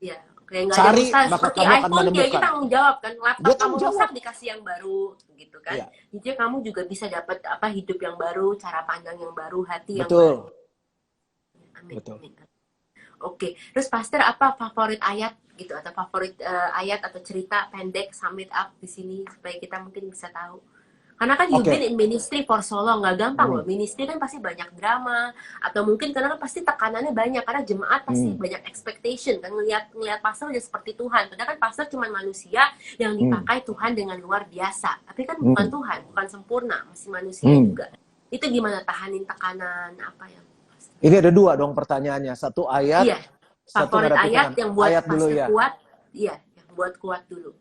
Iya. Cari, maka kamu akan menemukan. Kita tanggung jawab kan, laptop kamu rusak dikasih yang baru gitu kan. Ya. Jadi kamu juga bisa dapat hidup yang baru, cara pandang yang baru, hati yang baru. Amin. Betul. Oke, terus Pastor apa favorit ayat gitu atau favorit ayat atau cerita pendek sum it up di sini supaya kita mungkin bisa tahu. Karena kan you've been in ministry for so long, nggak gampang loh. Ministry kan pasti banyak drama, atau mungkin karena kan pasti tekanannya banyak, karena jemaat pasti banyak expectation, kan ngelihat pastor udah seperti Tuhan. Padahal kan pastor cuma manusia yang dipakai Tuhan dengan luar biasa. Tapi kan bukan Tuhan, bukan sempurna, masih manusia juga. Itu gimana tahanin tekanan apa yang? Ini ada dua dong pertanyaannya, satu ayat. Iya. Favorit ayat yang buat ayat pastor ya. kuat, iya, yang buat kuat dulu.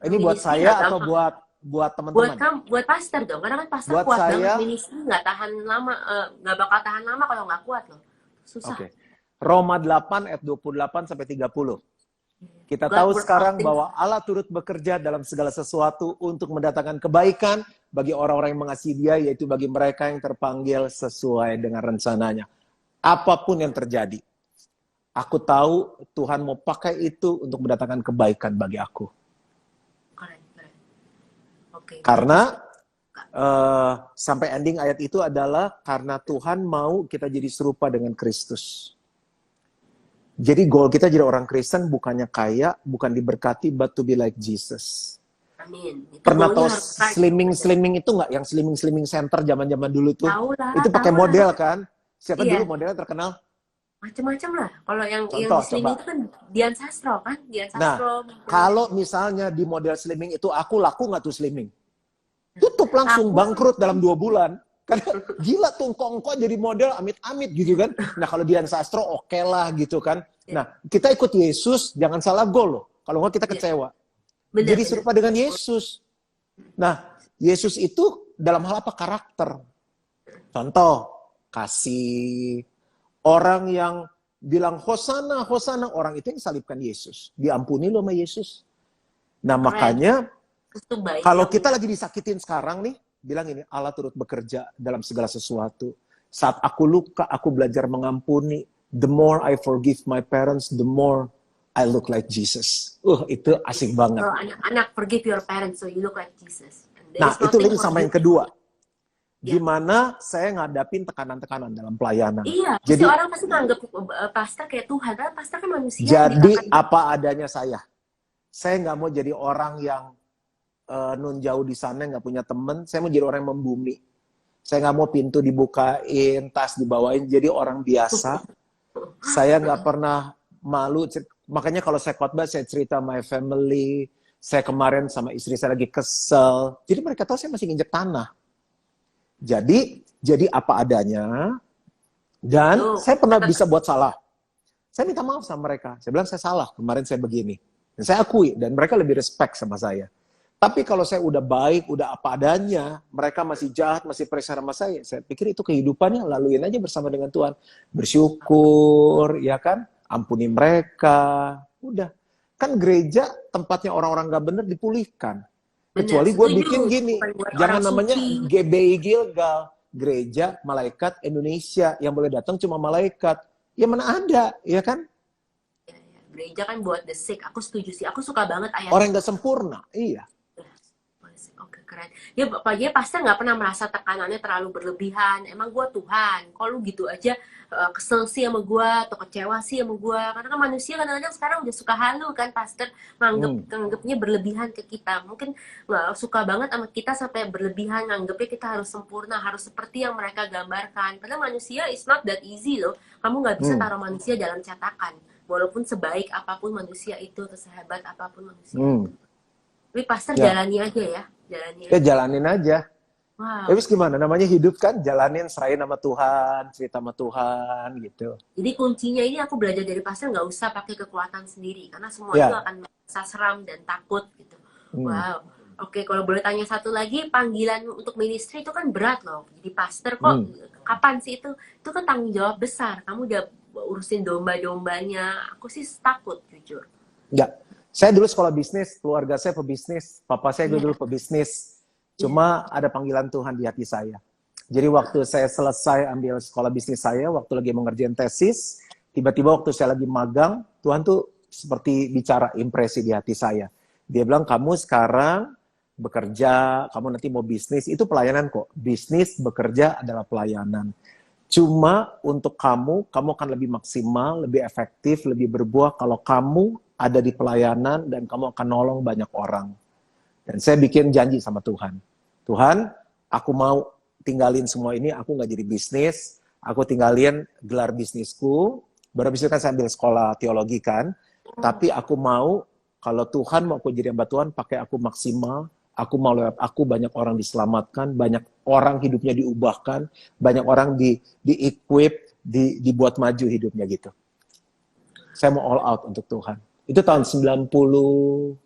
Ini buat saya atau buat teman-teman? Buat pastor dong, karena kan pastor buat kuat saya, banget, ministry nggak tahan lama, nggak bakal tahan lama kalau nggak kuat loh, susah. Roma 8 ayat 28 sampai 30. Kita tahu sekarang bahwa Allah turut bekerja dalam segala sesuatu untuk mendatangkan kebaikan bagi orang-orang yang mengasihi Dia, yaitu bagi mereka yang terpanggil sesuai dengan rencananya. Apapun yang terjadi, aku tahu Tuhan mau pakai itu untuk mendatangkan kebaikan bagi aku. Karena sampai ending ayat itu adalah karena Tuhan mau kita jadi serupa dengan Kristus. Jadi goal kita jadi orang Kristen bukannya kaya, bukan diberkati, but to be like Jesus. Amin. Pernah tahu slimming itu nggak? Yang slimming center zaman-zaman dulu tuh. Itu pakai model kan? Siapa dulu modelnya terkenal? Macam-macam lah. Kalau yang slimming itu kan Dian Sastro kan? Nah, kalau misalnya di model slimming itu aku laku nggak tuh slimming? Tutup langsung, bangkrut dalam 2 bulan. Karena gila tuh kongko jadi model amit-amit gitu kan. Nah kalau Dian Sastro oke lah gitu kan. Nah kita ikut Yesus, jangan salah gol loh. Kalau nggak kita kecewa. Jadi serupa dengan Yesus. Nah Yesus itu dalam hal apa? Karakter. Contoh, kasih. Orang yang bilang Hosana, Hosana, orang itu yang salibkan Yesus. Diampuni loh sama Yesus. Nah makanya kalau kita lagi disakitin sekarang nih, bilang ini, Allah turut bekerja dalam segala sesuatu. Saat aku luka, aku belajar mengampuni. The more I forgive my parents, the more I look like Jesus. Itu asik banget. Anak forgive your parents so you look like Jesus. Nah, itu lagi sama yang kedua. Gimana saya ngadapin tekanan-tekanan dalam pelayanan. Iya, jadi orang pasti nganggap pastor kayak Tuhan, karena pastor kan manusia. Jadi apa adanya saya. Saya nggak mau jadi orang yang nun jauh di sana, nggak punya temen. Saya mau jadi orang yang membumi. Saya nggak mau pintu dibukain, tas dibawain, jadi orang biasa. Saya nggak pernah malu. Makanya kalau saya khotbah, saya cerita my family. Saya kemarin sama istri saya lagi kesel. Jadi mereka tahu saya masih nginjek tanah. Jadi apa adanya, dan saya pernah bisa buat salah. Saya minta maaf sama mereka. Saya bilang saya salah, kemarin saya begini. Dan saya akui, dan mereka lebih respect sama saya. Tapi kalau saya udah baik, udah apa adanya, mereka masih jahat, masih pressure sama saya pikir itu kehidupannya, laluin aja bersama dengan Tuhan. Bersyukur, ya kan? Ampuni mereka. Udah. Kan gereja tempatnya orang-orang gak bener dipulihkan. Kecuali gue bikin gini, jangan namanya GBI Gilgal, Gereja Malaikat Indonesia, yang boleh datang cuma malaikat. Ya mana ada, ya kan? Gereja kan buat the sick, aku setuju sih, aku suka banget ayat. Orang gak sempurna, iya. Oke, keren. Ya, pokoknya pasti nggak pernah merasa tekanannya terlalu berlebihan. Emang gue Tuhan, kok lu gitu aja kesel sih sama gue, atau kecewa sih sama gue. Karena kan manusia kadang-kadang sekarang udah suka halu kan, pastor nganggapnya berlebihan ke kita. Mungkin nggak suka banget sama kita sampai berlebihan, nganggapnya kita harus sempurna, harus seperti yang mereka gambarkan. Karena manusia is not that easy loh. Kamu nggak bisa taruh manusia dalam cetakan. Walaupun sebaik apapun manusia itu, atau sehebat apapun manusia itu. Tapi pastor jalani aja ya. Jalanin aja. Wow. Terus gimana? Namanya hidup kan, jalanin, serahin sama Tuhan, cerita sama Tuhan, gitu. Jadi kuncinya ini aku belajar dari pastor, nggak usah pakai kekuatan sendiri. Karena semua itu akan merasa seram dan takut, gitu. Wow. Oke, kalau boleh tanya satu lagi, panggilan untuk ministry itu kan berat loh. Jadi pastor kok, kapan sih itu? Itu kan tanggung jawab besar. Kamu udah urusin domba-dombanya. Aku sih takut, jujur. Ya. Saya dulu sekolah bisnis, keluarga saya pebisnis, papa saya dulu pebisnis. Cuma ada panggilan Tuhan di hati saya. Jadi waktu saya selesai ambil sekolah bisnis saya, waktu lagi mengerjain tesis, tiba-tiba waktu saya lagi magang, Tuhan tuh seperti bicara impresi di hati saya. Dia bilang, kamu sekarang bekerja, kamu nanti mau bisnis, itu pelayanan kok. Bisnis, bekerja adalah pelayanan. Cuma untuk kamu akan lebih maksimal, lebih efektif, lebih berbuah kalau kamu ada di pelayanan dan kamu akan nolong banyak orang. Dan saya bikin janji sama Tuhan. Tuhan, aku mau tinggalin semua ini, aku nggak jadi bisnis, aku tinggalin gelar bisnisku, baru bisnis kan saya ambil sekolah teologi kan, tapi aku mau, kalau Tuhan mau aku jadi hamba Tuhan, pakai aku maksimal, aku mau lewat aku banyak orang diselamatkan, banyak orang hidupnya diubahkan, banyak orang di-equip, dibuat maju hidupnya gitu. Saya mau all out untuk Tuhan. Itu tahun 94.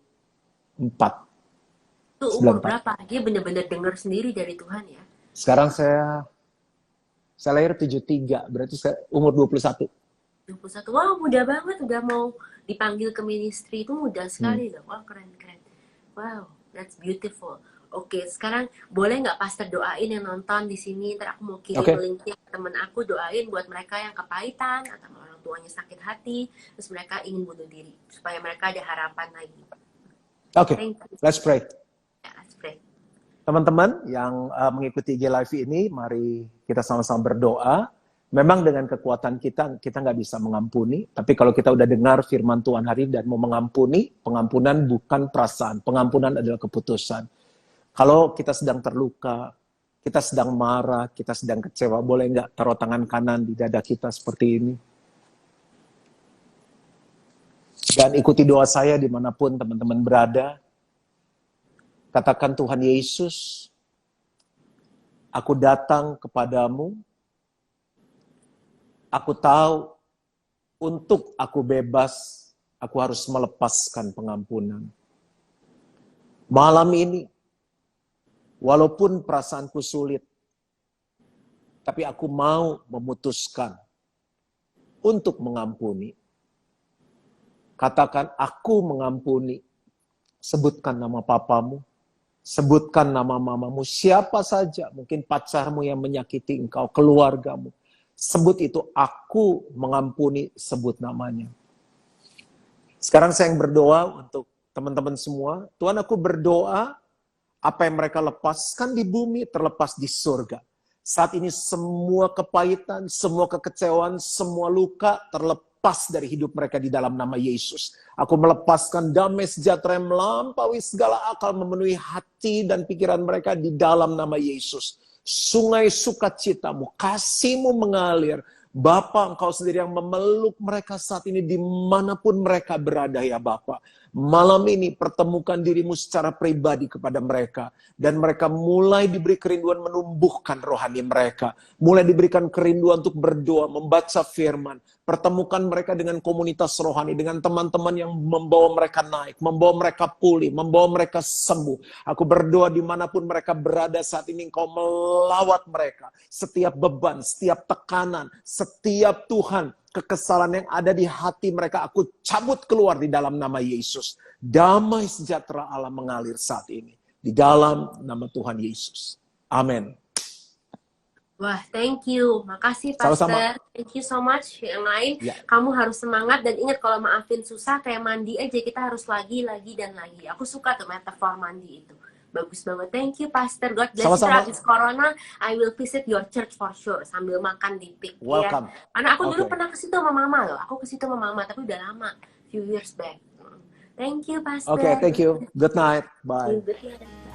Itu umur berapa? Dia benar-benar dengar sendiri dari Tuhan ya? Sekarang saya lahir 73, berarti saya umur 21. 21, wow muda banget, udah mau dipanggil ke ministry, itu muda sekali loh. Wah keren. Wow, that's beautiful. Oke, sekarang boleh nggak pastor doain yang nonton di sini? Ntar aku mau kirim linknya ke temen aku, doain buat mereka yang kepahitan atau orang tuanya sakit hati, terus mereka ingin bunuh diri, supaya mereka ada harapan lagi. Oke, let's pray. Ya, let's pray. Teman-teman yang mengikuti IG Live ini, mari kita sama-sama berdoa. Memang dengan kekuatan kita nggak bisa mengampuni, tapi kalau kita udah dengar firman Tuhan hari dan mau mengampuni, pengampunan bukan perasaan, pengampunan adalah keputusan. Kalau kita sedang terluka, kita sedang marah, kita sedang kecewa, boleh nggak taruh tangan kanan di dada kita seperti ini? Dan ikuti doa saya dimanapun teman-teman berada. Katakan, Tuhan Yesus, Aku datang kepadamu. Aku tahu untuk aku bebas, aku harus melepaskan pengampunan. Malam ini, walaupun perasaanku sulit, tapi aku mau memutuskan untuk mengampuni. Katakan, aku mengampuni. Sebutkan nama papamu, sebutkan nama mamamu, siapa saja, mungkin pacarmu yang menyakiti engkau, keluargamu. Sebut itu, aku mengampuni, sebut namanya. Sekarang saya yang berdoa untuk teman-teman semua. Tuhan, aku berdoa, apa yang mereka lepaskan di bumi, terlepas di surga. Saat ini semua kepahitan, semua kekecewaan, semua luka, terlepas dari hidup mereka di dalam nama Yesus. Aku melepaskan damai sejahtera yang melampaui segala akal, memenuhi hati dan pikiran mereka di dalam nama Yesus. Sungai sukacitamu, kasihmu mengalir. Bapa, engkau sendiri yang memeluk mereka saat ini dimanapun mereka berada ya Bapa. Malam ini pertemukan dirimu secara pribadi kepada mereka. Dan mereka mulai diberi kerinduan menumbuhkan rohani mereka. Mulai diberikan kerinduan untuk berdoa, membaca firman. Pertemukan mereka dengan komunitas rohani, dengan teman-teman yang membawa mereka naik, membawa mereka pulih, membawa mereka sembuh. Aku berdoa dimanapun mereka berada saat ini, engkau melawat mereka. Setiap beban, setiap tekanan, setiap Tuhan, kekesalan yang ada di hati mereka, aku cabut keluar di dalam nama Yesus. Damai sejahtera Allah mengalir saat ini. Di dalam nama Tuhan Yesus. Amin. Wah, thank you. Makasih, Pastor. Sama-sama. Thank you so much. Yang lain, Ya. kamu harus semangat. Dan ingat, kalau maafin susah, kayak mandi aja. Kita harus lagi, dan lagi. Aku suka tuh metafor mandi itu. Bagus banget. Thank you, Pastor. God bless you. Sama-sama. Habis Corona, I will visit your church for sure. Sambil makan di PIK. Welcome. Ya. Karena aku dulu Okay. pernah ke situ sama Mama loh. Aku ke situ sama Mama, tapi udah lama. Few years back. Thank you, Pastor. Okay, thank you. Good night. Bye. Good night.